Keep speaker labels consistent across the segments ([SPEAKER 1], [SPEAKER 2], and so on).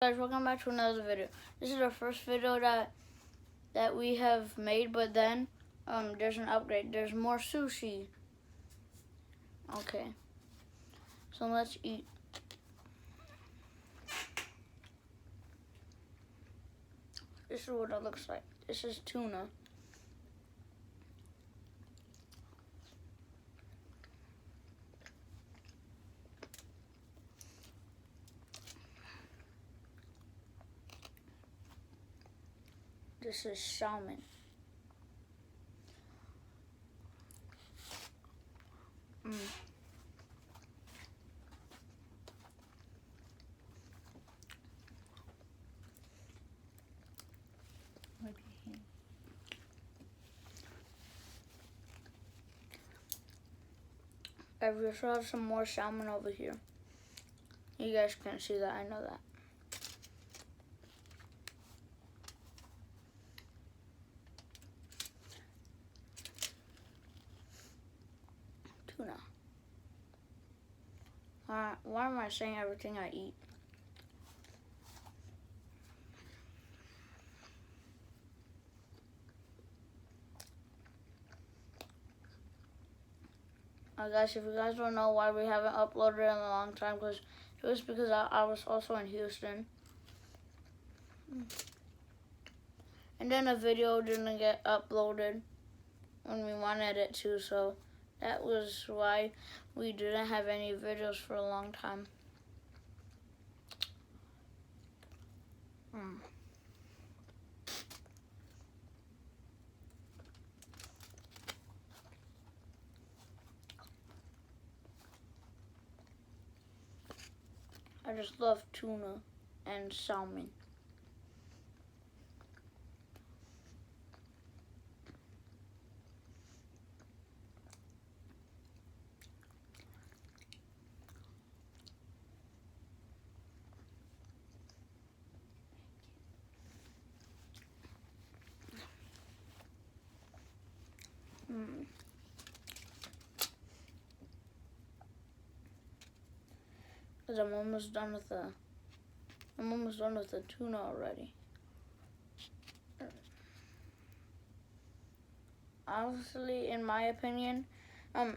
[SPEAKER 1] Guys, welcome back to another video. This is our first video that we have made, but then there's an upgrade. There's more sushi. Okay, so let's eat. This is what it looks like. This is tuna. This is salmon. I just have some more salmon over here. You guys can't see that, I know that. Tuna. Why am I saying everything I eat? Guys, if you guys don't know why we haven't uploaded in a long time, it was because I was also in Houston. And then a video didn't get uploaded when we wanted it to, so that was why we didn't have any videos for a long time. I just love tuna and salmon. Because I'm almost done with the tuna already. Honestly, in my opinion,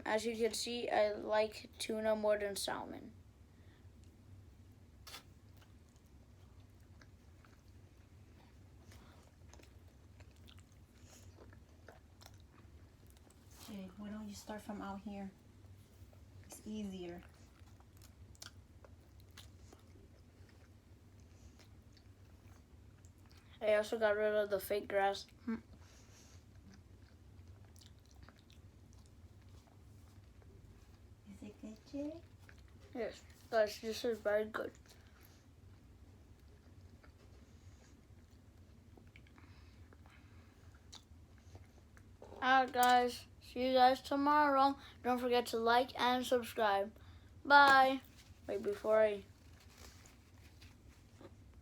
[SPEAKER 1] as you can see, I like tuna more than salmon.
[SPEAKER 2] Jay, why don't you start from out here? It's easier.
[SPEAKER 1] I also got rid of the fake grass.
[SPEAKER 2] Is it good, Jay?
[SPEAKER 1] Yes, guys, this is very good. Alright, guys, see you guys tomorrow. Don't forget to like and subscribe. Bye. Wait, before I